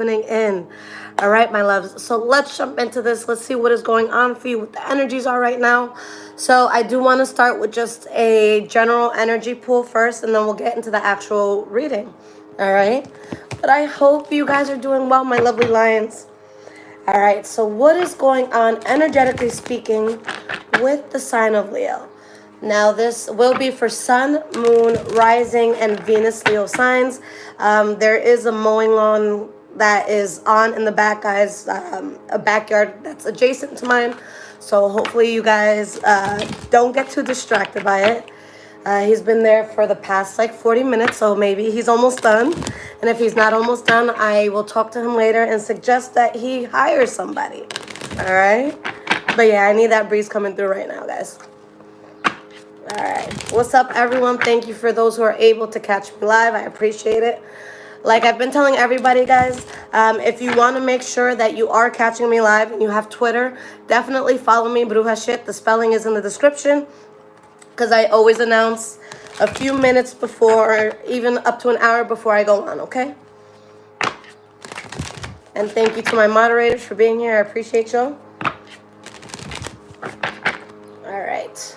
tuning in. All right, my loves. So let's jump into this. Let's see what is going on for you, what the energies are right now. So I do want to start with just a general energy pool first, and then we'll get into the actual reading. All right. But I hope you guys are doing well, my lovely lions. All right. So what is going on, energetically speaking, with the sign of Leo? Now, this will be for Sun, Moon, Rising, and Venus Leo signs. There is a mowing lawn that is on in the back, guys. A backyard that's adjacent to mine. So hopefully you guys don't get too distracted by it. He's been there for the past like 40 minutes, so maybe he's almost done. And if he's not almost done, I will talk to him later and suggest that he hire somebody. All right? But yeah, I need that breeze coming through right now, guys. All right. What's up, everyone? Thank you for those who are able to catch me live. I appreciate it. Like I've been telling everybody, guys, if you want to make sure that you are catching me live and you have Twitter, definitely follow me, Bruja Shit. The spelling is in the description because I always announce a few minutes before, even up to an hour before I go on, okay? And thank you to my moderators for being here. I appreciate y'all. All right.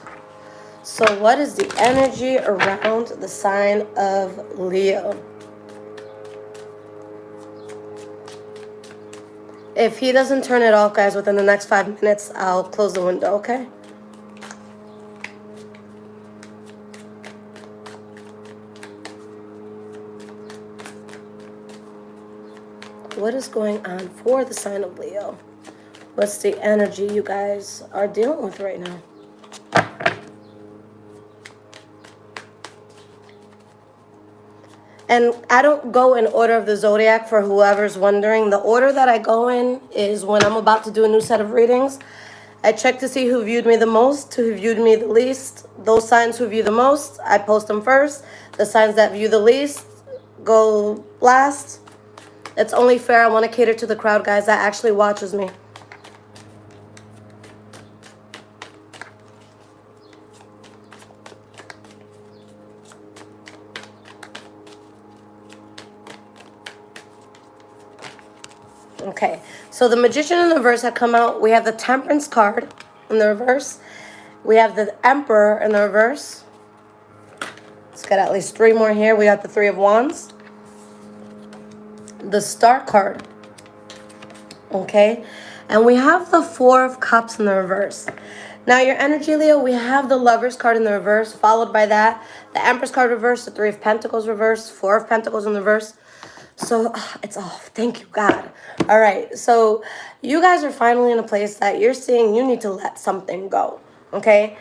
So what is the energy around the sign of Leo? If he doesn't turn it off, guys, within the next 5 minutes, I'll close the window, okay? What is going on for the sign of Leo? What's the energy you guys are dealing with right now? And I don't go in order of the zodiac for whoever's wondering. The order that I go in is when I'm about to do a new set of readings. I check to see who viewed me the most, who viewed me the least. Those signs who view the most, I post them first. The signs that view the least go last. It's only fair. I want to cater to the crowd, guys, that actually watches me. Okay, so the Magician in the reverse had come out. We have the Temperance card in the reverse. We have the Emperor in the reverse. Let's get at least 3 more here. We got the Three of Wands. The Star card. Okay, and we have the Four of Cups in the reverse. Now, your energy, Leo, we have the Lovers card in the reverse, followed by that, the Empress card reverse, the Three of Pentacles reverse, Four of Pentacles in the reverse. So it's off. Thank you, God. All right. So you guys are finally in a place that you're seeing you need to let something go. Okay.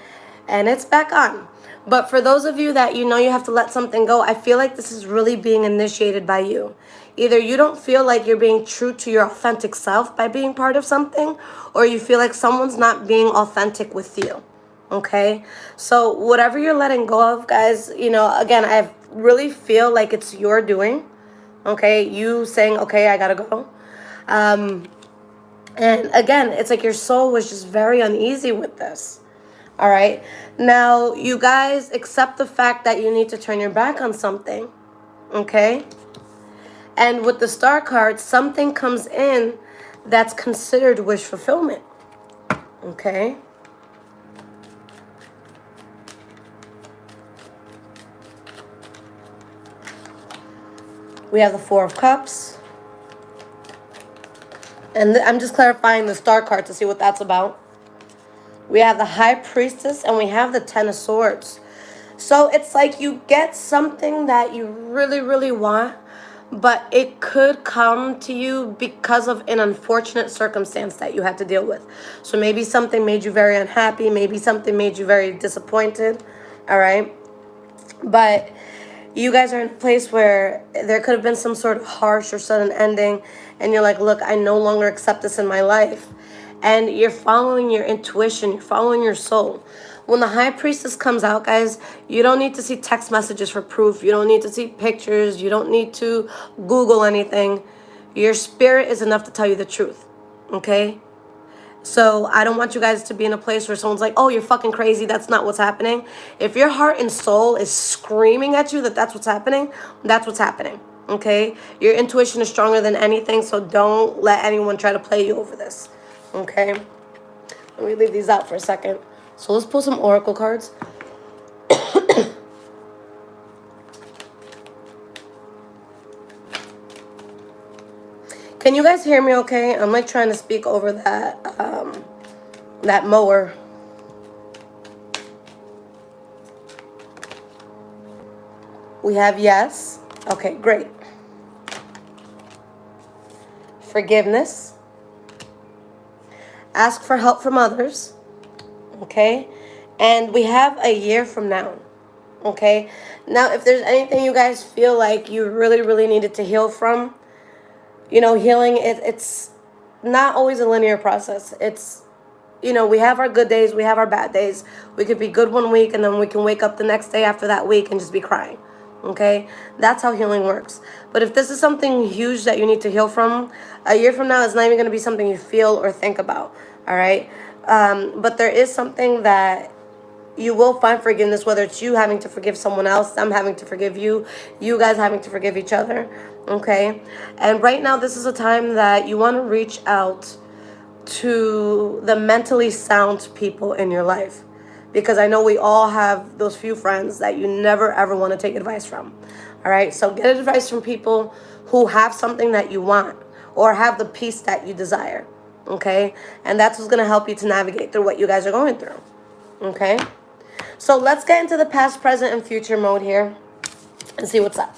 And it's back on. But for those of you that you know you have to let something go, I feel like this is really being initiated by you. Either you don't feel like you're being true to your authentic self by being part of something, or you feel like someone's not being authentic with you. Okay. So whatever you're letting go of, guys, you know, again, I really feel like it's your doing. Okay, you saying, okay, I gotta go. And again, it's like your soul was just very uneasy with this. All right. Now, you guys accept the fact that you need to turn your back on something. Okay. And with the Star card, something comes in that's considered wish fulfillment. Okay. We have the Four of Cups. And I'm just clarifying the Star card to see what that's about. We have the High Priestess and we have the Ten of Swords. So it's like you get something that you really, really want, but it could come to you because of an unfortunate circumstance that you had to deal with. So maybe something made you very unhappy. Maybe something made you very disappointed. All right. But you guys are in a place where there could have been some sort of harsh or sudden ending, and you're like, look, I no longer accept this in my life. And you're following your intuition, you're following your soul. When the High Priestess comes out, guys, you don't need to see text messages for proof. You don't need to see pictures. You don't need to Google anything. Your spirit is enough to tell you the truth, okay? So I don't want you guys to be in a place where someone's like, oh, you're fucking crazy. That's not what's happening. If your heart and soul is screaming at you that that's what's happening, that's what's happening. Okay? Your intuition is stronger than anything, so don't let anyone try to play you over this. Okay? Let me leave these out for a second. So let's pull some oracle cards. Can you guys hear me okay? I'm like trying to speak over that mower. We have yes. Okay, great. Forgiveness. Ask for help from others. Okay? And we have a year from now. Okay? Now, if there's anything you guys feel like you really, really needed to heal from, you know, healing, it's not always a linear process. It's, you know, we have our good days, we have our bad days. We could be good one week, and then we can wake up the next day after that week and just be crying. Okay? That's how healing works. But if this is something huge that you need to heal from, a year from now, it's not even going to be something you feel or think about. All right? But there is something that you will find forgiveness, whether it's you having to forgive someone else, them having to forgive you, you guys having to forgive each other. Okay? And right now, this is a time that you want to reach out to the mentally sound people in your life. Because I know we all have those few friends that you never ever want to take advice from. All right? So get advice from people who have something that you want or have the peace that you desire. Okay? And that's what's going to help you to navigate through what you guys are going through. Okay? So let's get into the past, present, and future mode here and see what's up.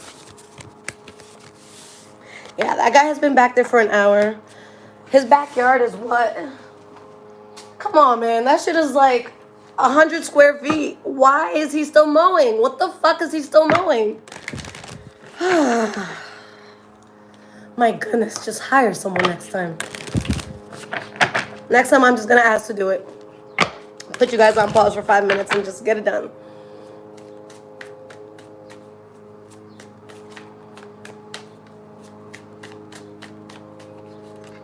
Yeah, that guy has been back there for an hour. His backyard is what? Come on, man. That shit is like 100 square feet. Why is he still mowing? What the fuck is he still mowing? My goodness, just hire someone next time. Next time I'm just going to ask to do it. Put you guys on pause for 5 minutes and just get it done.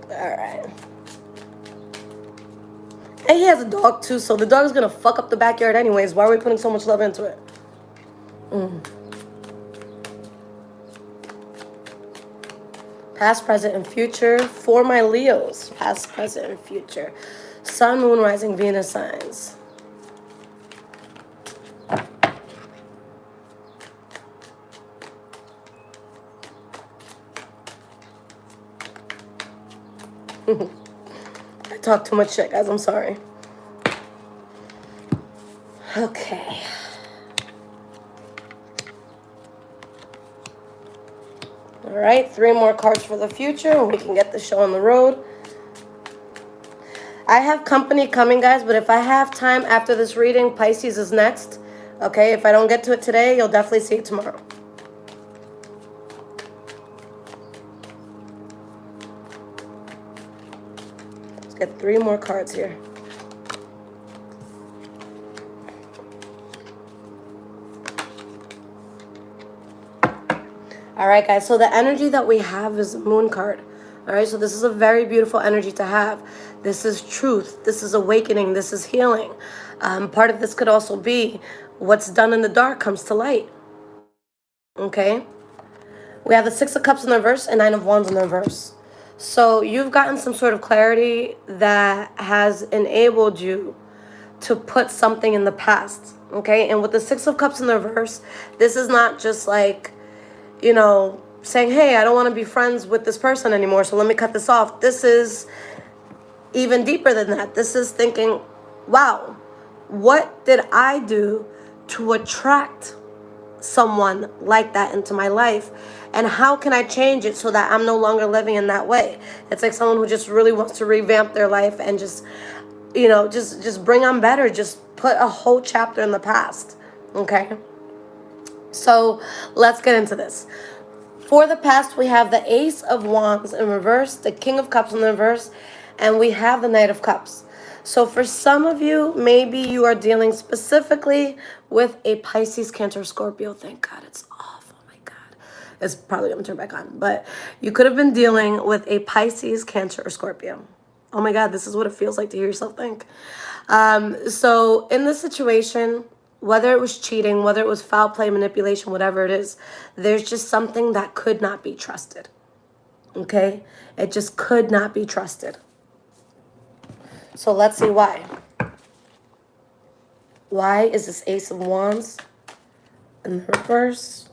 Alright. And he has a dog too, so the dog is gonna fuck up the backyard anyways. Why are we putting so much love into it? Past, present, and future for my Leos. Past, present, and future. Sun, Moon, Rising, Venus signs. I talk too much shit, guys. I'm sorry. Okay. All right, 3 more cards for the future, and we can get the show on the road. I have company coming, guys, but if I have time after this reading, Pisces is next. Okay, if I don't get to it today, you'll definitely see it tomorrow. Let's get 3 more cards here. All right, guys, so the energy that we have is the Moon card. All right, so this is a very beautiful energy to have. This is truth. This is awakening. This is healing. Part of this could also be what's done in the dark comes to light. Okay? We have the 6 of Cups in the reverse and 9 of Wands in the reverse. So you've gotten some sort of clarity that has enabled you to put something in the past. Okay? And with the 6 of Cups in the reverse, this is not just like, you know, saying, hey, I don't want to be friends with this person anymore, so let me cut this off. This is even deeper than that. This is thinking, wow, what did I do to attract someone like that into my life? And how can I change it so that I'm no longer living in that way? It's like someone who just really wants to revamp their life and just, you know, just bring on better. Just put a whole chapter in the past. Okay? So let's get into this. For the past, we have the Ace of Wands in reverse, the King of Cups in reverse, and we have the Knight of Cups. So for some of you, maybe you are dealing specifically with a Pisces, Cancer, Scorpio. Thank God it's off. Oh my God. It's probably going to turn back on. But you could have been dealing with a Pisces, Cancer, or Scorpio. Oh my God, this is what it feels like to hear yourself think. So in this situation, whether it was cheating, whether it was foul play, manipulation, whatever it is, there's just something that could not be trusted. Okay? It just could not be trusted. So let's see why. Why is this Ace of Wands in the reverse?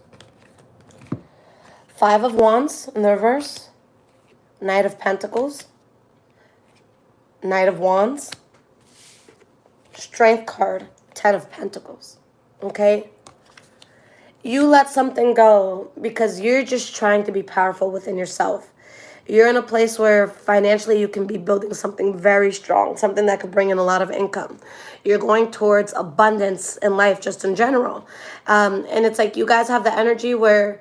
Five of Wands in the reverse. Knight of Pentacles. Knight of Wands. Strength card. Ten of Pentacles. Okay? You let something go because you're just trying to be powerful within yourself. You're in a place where financially you can be building something very strong, something that could bring in a lot of income. You're going towards abundance in life just in general. And it's like you guys have the energy where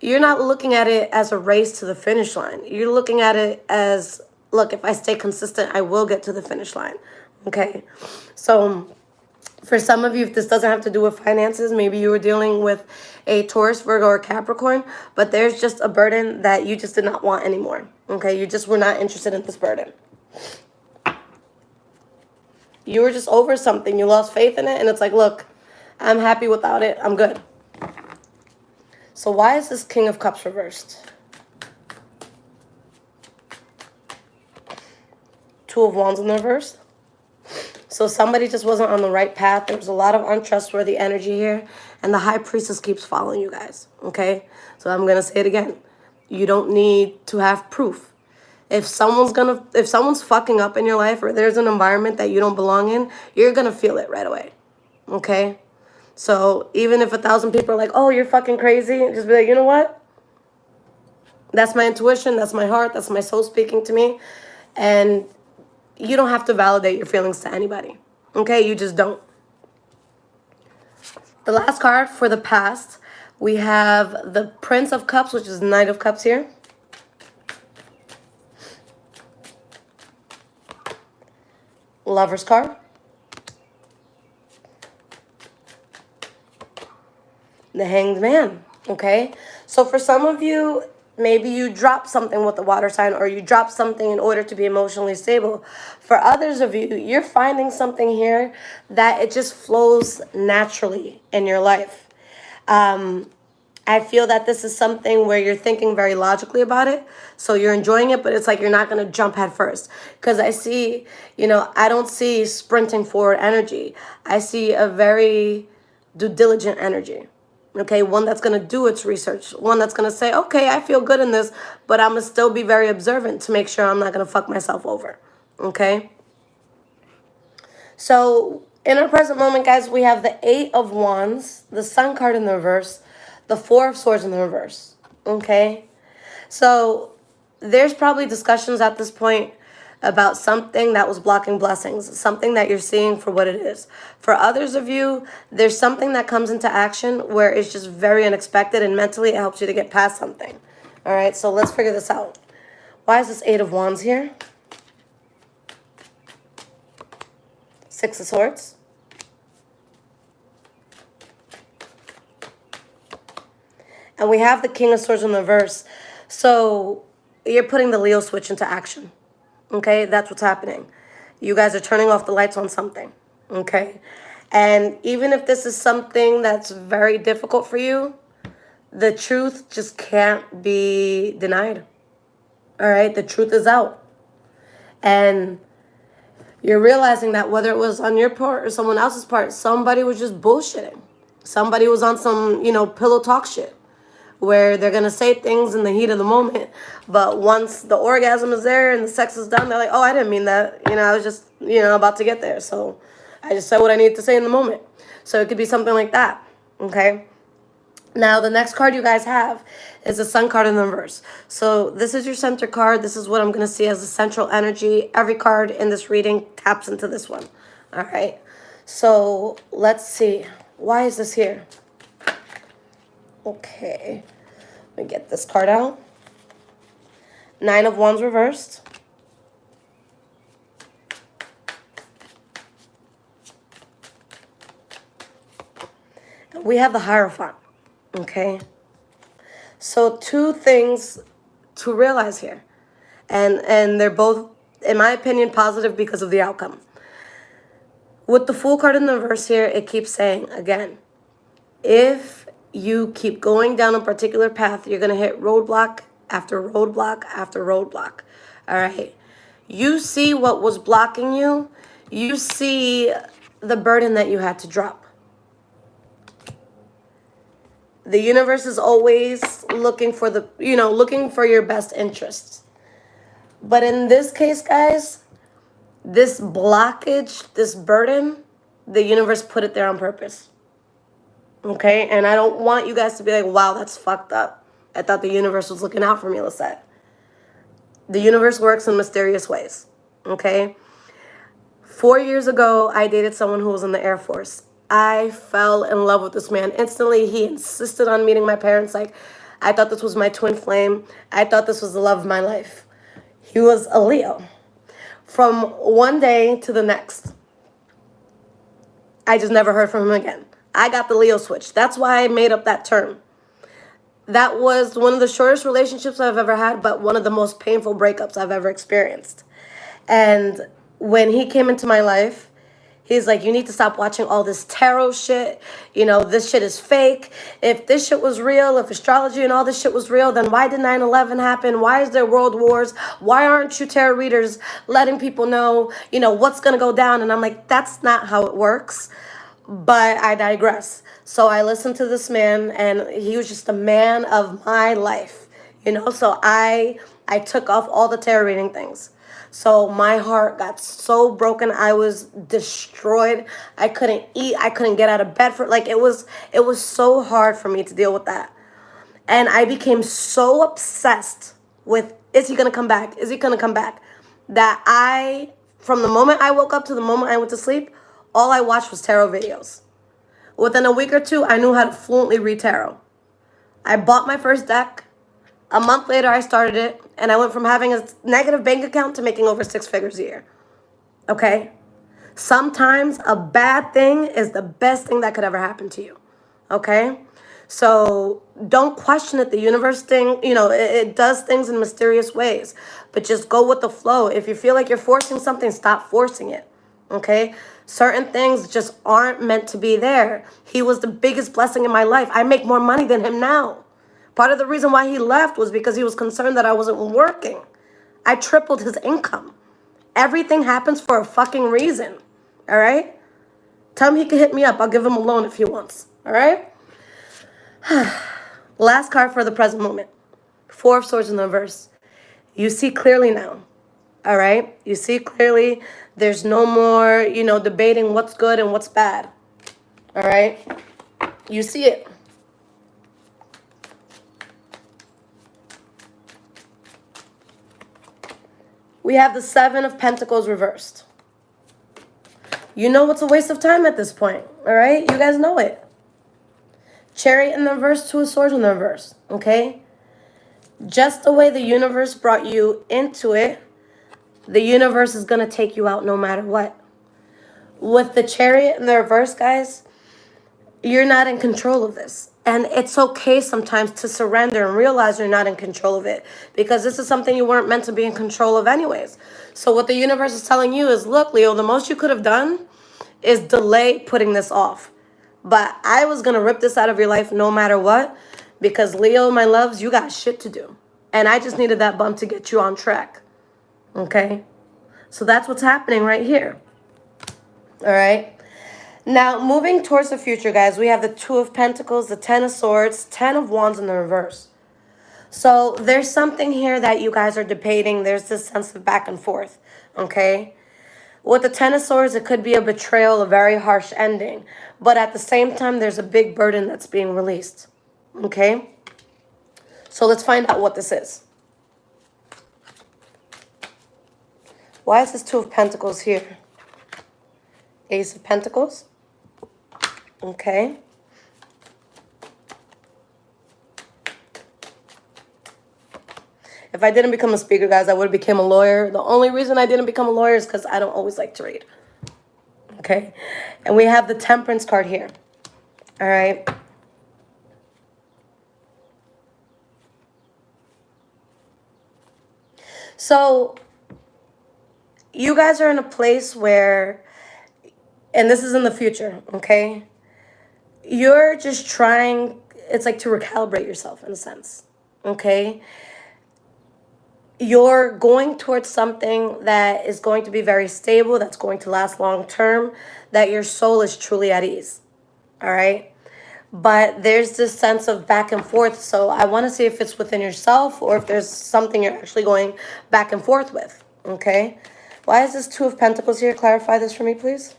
you're not looking at it as a race to the finish line. You're looking at it as, look, if I stay consistent, I will get to the finish line. Okay? So for some of you, if this doesn't have to do with finances, maybe you were dealing with a Taurus, Virgo, or Capricorn, but there's just a burden that you just did not want anymore. Okay? You just were not interested in this burden. You were just over something. You lost faith in it, and it's like, look, I'm happy without it. I'm good. So why is this King of Cups reversed? Two of Wands in the reverse. So somebody just wasn't on the right path. There was a lot of untrustworthy energy here. And the High Priestess keeps following you guys. Okay? So I'm going to say it again. You don't need to have proof. If someone's fucking up in your life or there's an environment that you don't belong in, you're going to feel it right away. Okay? So even if 1,000 people are like, oh, you're fucking crazy, just be like, you know what? That's my intuition. That's my heart. That's my soul speaking to me. And you don't have to validate your feelings to anybody. Okay? You just don't. The last card for the past, we have the Prince of Cups, which is the Knight of Cups here. Lover's card. The Hanged Man. Okay? So for some of you, maybe you dropped something with the water sign or you dropped something in order to be emotionally stable. For others of you, you're finding something here that it just flows naturally in your life. I feel that this is something where you're thinking very logically about it. So you're enjoying it, but it's like you're not going to jump head first. Because I see, I don't see sprinting forward energy. I see a very diligent energy. Okay, one that's going to do its research. One that's going to say, okay, I feel good in this, but I'm going to still be very observant to make sure I'm not going to fuck myself over. Okay? So, in our present moment, guys, we have the Eight of Wands, the Sun card in the reverse, the Four of Swords in the reverse. Okay? So, there's probably discussions at this point about something that was blocking blessings, something that you're seeing for what it is. For others of you, there's something that comes into action where it's just very unexpected and mentally it helps you to get past something. All right, so let's figure this out. Why is this Eight of Wands here? Six of Swords. And we have the King of Swords in the reverse. So you're putting the Leo switch into action. Okay, that's what's happening. You guys are turning off the lights on something. Okay, and even if this is something that's very difficult for you, the truth just can't be denied. All right, the truth is out. And you're realizing that whether it was on your part or someone else's part, somebody was just bullshitting. Somebody was on some, pillow talk shit, where they're going to say things in the heat of the moment, but once the orgasm is there and the sex is done, they're like, oh, I didn't mean that. I was just, about to get there. So I just said what I needed to say in the moment. So it could be something like that, okay? Now, the next card you guys have is the Sun card in the reverse. So this is your center card. This is what I'm going to see as the central energy. Every card in this reading taps into this one, all right? So let's see. Why is this here? Okay, let me get this card out. Nine of Wands reversed. We have the Hierophant, okay? So two things to realize here. And they're both, in my opinion, positive because of the outcome. With the Fool card in the reverse here, it keeps saying, again, if you keep going down a particular path, you're going to hit roadblock after roadblock after roadblock. All right? You see what was blocking you. You see the burden that you had to drop. The universe is always looking for looking for your best interests. But in this case, guys, this blockage, this burden, the universe put it there on purpose. Okay? And I don't want you guys to be like, wow, that's fucked up. I thought the universe was looking out for me, Lisette. The universe works in mysterious ways. Okay? 4 years ago, I dated someone who was in the Air Force. I fell in love with this man instantly. He insisted on meeting my parents. Like, I thought this was my twin flame. I thought this was the love of my life. He was a Leo. From one day to the next, I just never heard from him again. I got the Leo switch. That's why I made up that term. That was one of the shortest relationships I've ever had, but one of the most painful breakups I've ever experienced. And when he came into my life, he's like, you need to stop watching all this tarot shit. This shit is fake. If this shit was real, if astrology and all this shit was real, then why did 9/11 happen? Why is there world wars? Why aren't you tarot readers letting people know, what's going to go down? And I'm like, that's not how it works. But I digress. So I listened to this man, and he was just a man of my life, So I took off all the tarot reading things. So my heart got so broken. I was destroyed. I couldn't eat. I couldn't get out of bed it was so hard for me to deal with that. And I became so obsessed with, is he going to come back? Is he going to come back? That from the moment I woke up to the moment I went to sleep, all I watched was tarot videos. Within a week or two, I knew how to fluently read tarot. I bought my first deck. A month later, I started it, and I went from having a negative bank account to making over 6 figures a year. Okay? Sometimes a bad thing is the best thing that could ever happen to you. Okay? So don't question it. The universe thing, it does things in mysterious ways. But just go with the flow. If you feel like you're forcing something, stop forcing it. Okay? Certain things just aren't meant to be there. He was the biggest blessing in my life. I make more money than him now. Part of the reason why he left was because he was concerned that I wasn't working. I tripled his income. Everything happens for a fucking reason. All right? Tell him he can hit me up. I'll give him a loan if he wants. All right? Last card for the present moment. 4 of Swords in the reverse. You see clearly now. All right? You see clearly. There's no more, debating what's good and what's bad. All right? You see it. We have the 7 of Pentacles reversed. You know it's a waste of time at this point. All right? You guys know it. Chariot in the reverse, 2 of Swords in the reverse. Okay? Just the way the universe brought you into it, the universe is going to take you out no matter what. With the Chariot in the reverse, guys, you're not in control of this. And it's okay sometimes to surrender and realize you're not in control of it. Because this is something you weren't meant to be in control of anyways. So what the universe is telling you is, look, Leo, the most you could have done is delay putting this off. But I was going to rip this out of your life no matter what. Because Leo, my loves, you got shit to do. And I just needed that bump to get you on track. Okay? So that's what's happening right here. All right? Now, moving towards the future, guys, we have the 2 of Pentacles, the 10 of Swords, 10 of Wands in the reverse. So there's something here that you guys are debating. There's this sense of back and forth, okay? With the 10 of Swords, it could be a betrayal, a very harsh ending. But at the same time, there's a big burden that's being released, okay? So let's find out what this is. Why is this 2 of Pentacles here? Ace of Pentacles. Okay. If I didn't become a speaker, guys, I would have become a lawyer. The only reason I didn't become a lawyer is because I don't always like to read. Okay. And we have the Temperance card here. All right. So you guys are in a place where and this is in the future, okay? You're just trying, it's like to recalibrate yourself in a sense, okay? You're going towards something that is going to be very stable, that's going to last long term, that your soul is truly at ease, all right? But there's this sense of back and forth. So I want to see if it's within yourself or if there's something you're actually going back and forth with. Okay. Why is this Two of Pentacles here? Clarify this for me, please.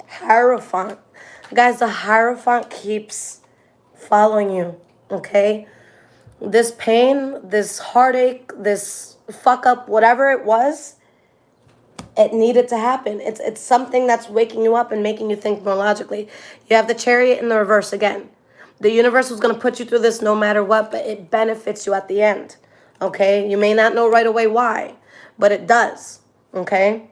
Hierophant. Guys, the Hierophant keeps following you. Okay. This pain, this heartache, this fuck up, whatever it was, it needed to happen. It's something that's waking you up and making you think more logically. You have the Chariot in the reverse again. The universe was going to put you through this no matter what, but it benefits you at the end. Okay? You may not know right away why, but it does. Okay?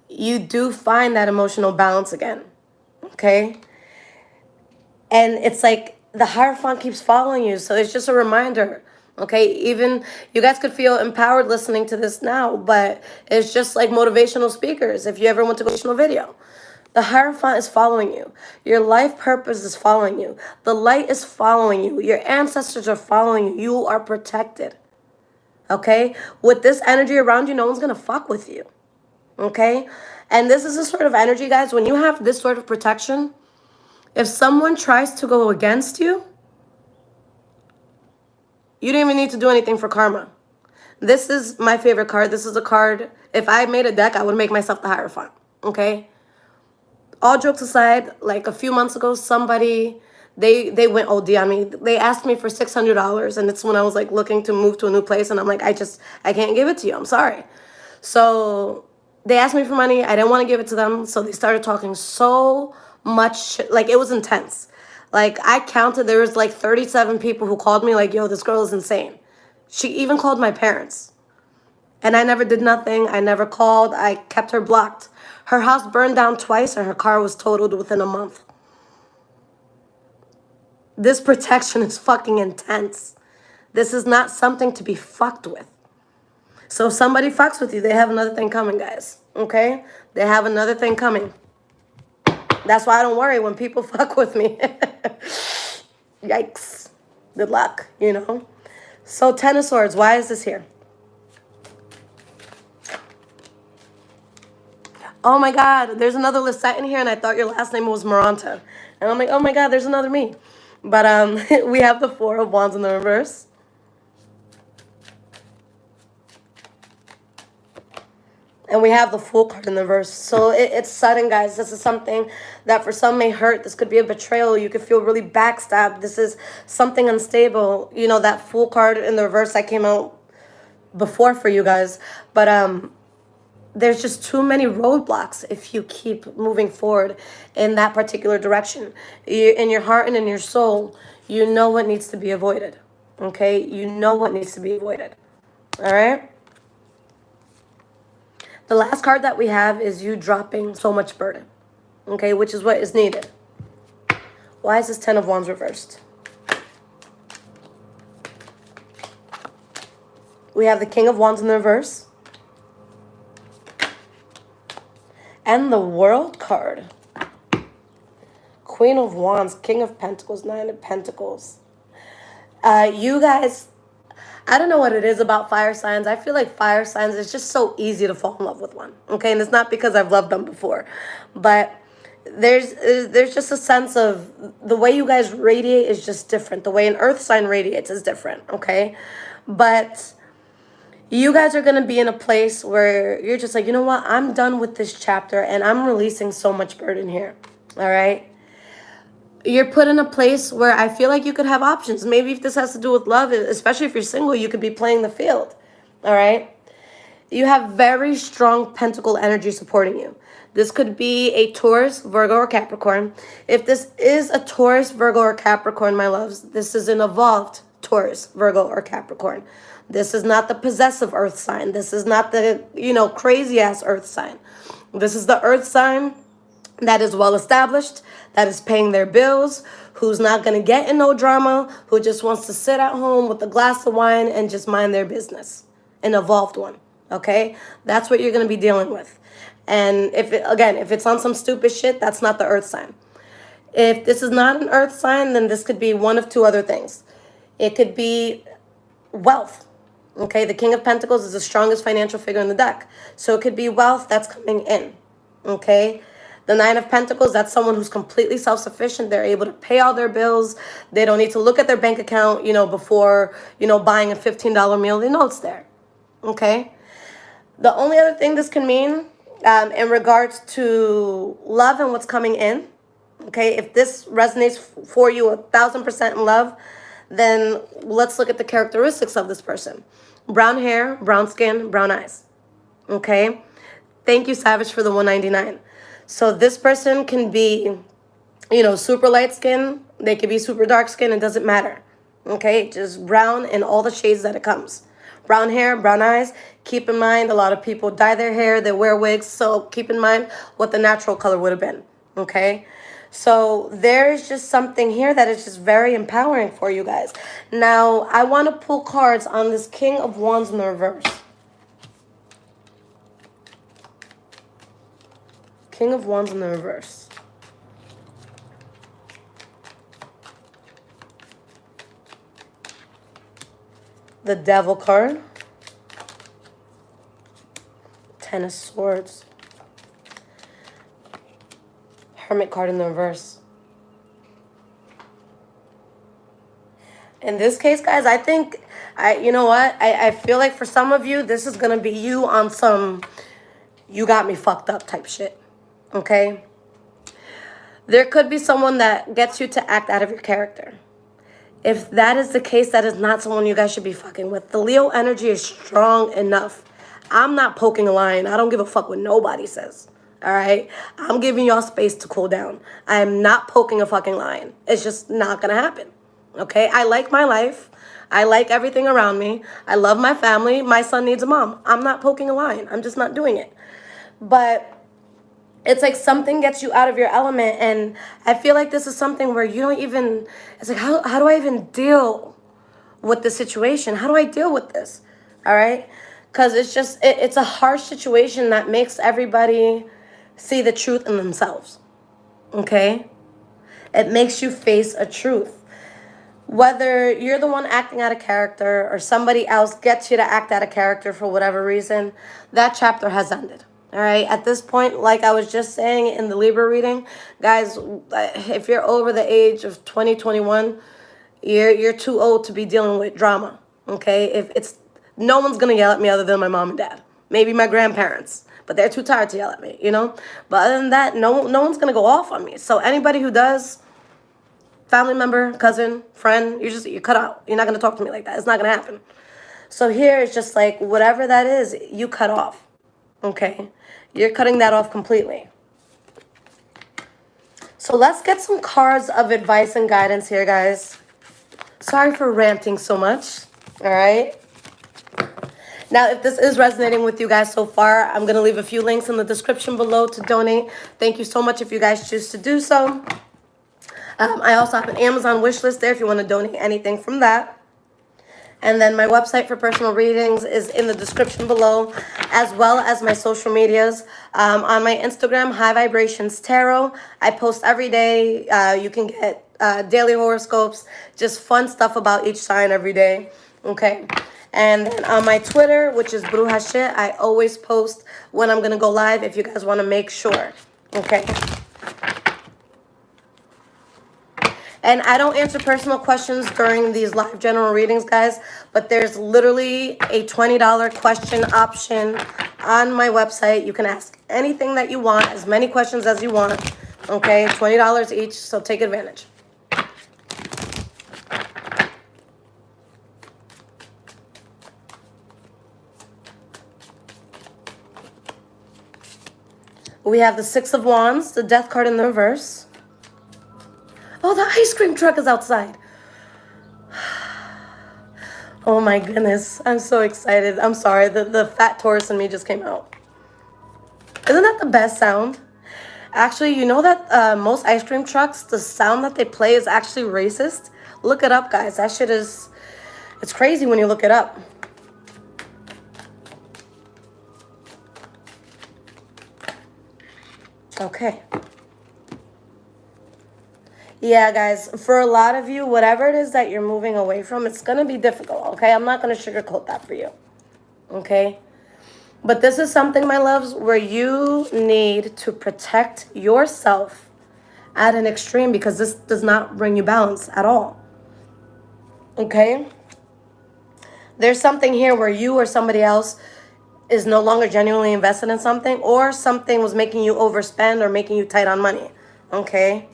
You do find that emotional balance again. Okay? And it's like the Hierophant keeps following you. So it's just a reminder. Okay, even you guys could feel empowered listening to this now, but it's just like motivational speakers. If you ever went to go to a video, the Hierophant is following you. Your life purpose is following you. The light is following you. Your ancestors are following you. You are protected. Okay, with this energy around you, no one's gonna fuck with you. Okay, and this is a sort of energy, guys. When you have this sort of protection, if someone tries to go against you, you don't even need to do anything for karma. This is my favorite card. This is a card, if I made a deck, I would make myself the Hierophant, okay? All jokes aside, like a few months ago, somebody, they went OD on me. They asked me for $600, and it's when I was like looking to move to a new place, and I'm like, I can't give it to you. I'm sorry. So they asked me for money. I didn't want to give it to them, so they started talking so much shit. Like, it was intense. Like, I counted, there was like 37 people who called me like, yo, this girl is insane. She even called my parents. And I never did nothing. I never called. I kept her blocked. Her house burned down twice and her car was totaled within a month. This protection is fucking intense. This is not something to be fucked with. So if somebody fucks with you, they have another thing coming, guys. Okay? They have another thing coming. That's why I don't worry when people fuck with me. Yikes. Good luck, you know? So Ten of Swords, why is this here? Oh my God, there's another Lisette in here, and I thought your last name was Moronta. And I'm like, oh my God, there's another me. But we have the Four of Wands in the reverse. And we have the Fool card in the reverse. So it's sudden, guys. This is something that for some may hurt. This could be a betrayal. You could feel really backstabbed. This is something unstable. You know, that Fool card in the reverse that came out before for you guys. But there's just too many roadblocks if you keep moving forward in that particular direction. In your heart and in your soul, you know what needs to be avoided. Okay? You know what needs to be avoided. All right? The last card that we have is you dropping so much burden, okay, which is what is needed. Why is this Ten of Wands reversed? We have the King of Wands in the reverse. And the World card. Queen of Wands, King of Pentacles, Nine of Pentacles. You guys, I don't know what it is about fire signs. I feel like fire signs, it's just so easy to fall in love with one. Okay, and it's not because I've loved them before. But there's just a sense of the way you guys radiate is just different. The way an earth sign radiates is different, okay? But you guys are going to be in a place where you're just like, you know what? I'm done with this chapter and I'm releasing so much burden here, all right? You're put in a place where I feel like you could have options. Maybe if this has to do with love, especially if you're single, you could be playing the field, all right? You have very strong pentacle energy supporting you. This could be a Taurus, Virgo, or Capricorn. If this is a Taurus, Virgo, or Capricorn, my loves, this is an evolved Taurus, Virgo, or Capricorn. This is not the possessive earth sign. This is not the, crazy-ass earth sign. This is the earth sign that is well established, that is paying their bills, who's not going to get in no drama, who just wants to sit at home with a glass of wine and just mind their business. An evolved one, Okay? That's what you're going to be dealing with. And if it's on some stupid shit, that's not the earth sign. If this is not an earth sign, then this could be one of two other things. It could be wealth. Okay, the King of Pentacles is the strongest financial figure in the deck. So it could be wealth that's coming in. Okay, the Nine of Pentacles, that's someone who's completely self-sufficient. They're able to pay all their bills. They don't need to look at their bank account, before, buying a $15 meal. They know it's there. Okay, the only other thing this can mean in regards to love and what's coming in, okay, if this resonates for you 1,000% in love, then let's look at the characteristics of this person. Brown hair, brown skin, brown eyes. Okay? Thank you, Savage, for the 199. So this person can be, super light skin. They could be super dark skin. It doesn't matter. Okay? Just brown in all the shades that it comes. Brown hair, brown eyes. Keep in mind, a lot of people dye their hair. They wear wigs. So keep in mind what the natural color would have been. Okay? So there's just something here that is just very empowering for you guys. Now, I want to pull cards on this King of Wands in the reverse. King of Wands in the reverse. The Devil card. Ten of Swords. Hermit card in the reverse. In this case, guys, I think, I feel like for some of you, this is going to be you on some you got me fucked up type shit. Okay? There could be someone that gets you to act out of your character. If that is the case, that is not someone you guys should be fucking with. The Leo energy is strong enough. I'm not poking a line. I don't give a fuck what nobody says. All right? I'm giving y'all space to cool down. I am not poking a fucking line. It's just not going to happen. Okay? I like my life. I like everything around me. I love my family. My son needs a mom. I'm not poking a line. I'm just not doing it. But it's like something gets you out of your element. And I feel like this is something where you don't even, it's like, how do I even deal with the situation? How do I deal with this? All right? Because it's just, it's a harsh situation that makes everybody see the truth in themselves. Okay? It makes you face a truth. Whether you're the one acting out of character or somebody else gets you to act out of character for whatever reason, that chapter has ended. All right, at this point, like I was just saying in the Libra reading, guys, if you're over the age of 2021, you're too old to be dealing with drama. Okay, if it's no one's gonna yell at me other than my mom and dad, maybe my grandparents, but they're too tired to yell at me, But other than that, no one's gonna go off on me. So anybody who does, family member, cousin, friend, you're cut out. You're not gonna talk to me like that. It's not gonna happen. So here it's just like whatever that is, you cut off. Okay. You're cutting that off completely. So let's get some cards of advice and guidance here, guys. Sorry for ranting so much. All right. Now, if this is resonating with you guys so far, I'm going to leave a few links in the description below to donate. Thank you so much if you guys choose to do so. I also have an Amazon wish list there if you want to donate anything from that. And then my website for personal readings is in the description below, as well as my social medias. On my Instagram, High Vibrations Tarot, I post every day. You can get daily horoscopes, just fun stuff about each sign every day. Okay. And then on my Twitter, which is Bruja Shit, I always post when I'm going to go live if you guys want to make sure. Okay. And I don't answer personal questions during these live general readings, guys, but there's literally a $20 question option on my website. You can ask anything that you want, as many questions as you want, okay? $20 each, so take advantage. We have the Six of Wands, the Death card in the reverse. Oh, the ice cream truck is outside. Oh my goodness. I'm so excited. I'm sorry. The fat Taurus in me just came out. Isn't that the best sound? Actually, you know that most ice cream trucks, the sound that they play is actually racist? Look it up, guys. That shit is, it's crazy when you look it up. Okay. Yeah, guys, for a lot of you, whatever it is that you're moving away from, it's going to be difficult, okay? I'm not going to sugarcoat that for you, okay? But this is something, my loves, where you need to protect yourself at an extreme because this does not bring you balance at all, okay? There's something here where you or somebody else is no longer genuinely invested in something, or something was making you overspend or making you tight on money, okay?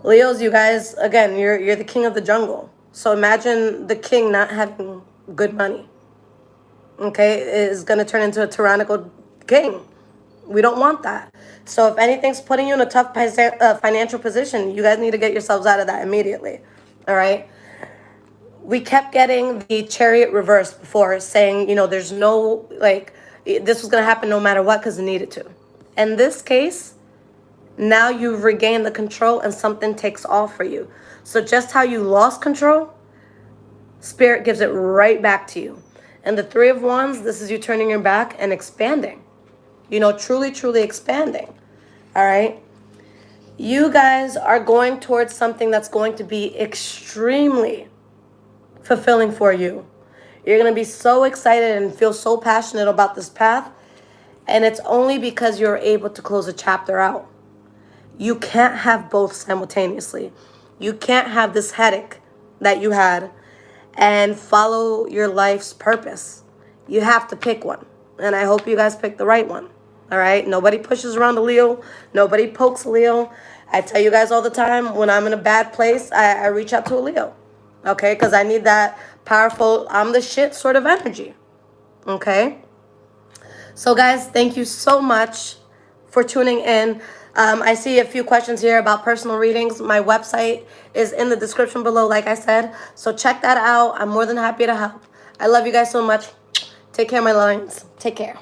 Leos, you guys, again, you're the king of the jungle. So imagine the king not having good money. Okay, is going to turn into a tyrannical king. We don't want that. So if anything's putting you in a tough financial position, you guys need to get yourselves out of that immediately. All right? We kept getting the chariot reversed before, saying, you know, there's no, like, this was going to happen no matter what because it needed to. In this case, now you've regained the control and something takes off for you. So just how you lost control, Spirit gives it right back to you. And the Three of Wands, this is you turning your back and expanding. You know, truly, truly expanding. All right? You guys are going towards something that's going to be extremely fulfilling for you. You're going to be so excited and feel so passionate about this path. And it's only because you're able to close a chapter out. You can't have both simultaneously. You can't have this headache that you had and follow your life's purpose. You have to pick one. And I hope you guys pick the right one. All right? Nobody pushes around a Leo. Nobody pokes a Leo. I tell you guys all the time, when I'm in a bad place, I reach out to a Leo. Okay? Because I need that powerful, I'm the shit sort of energy. Okay? So guys, thank you so much for tuning in. I see a few questions here about personal readings. My website is in the description below, like I said. So check that out. I'm more than happy to help. I love you guys so much. Take care, my lions. Take care.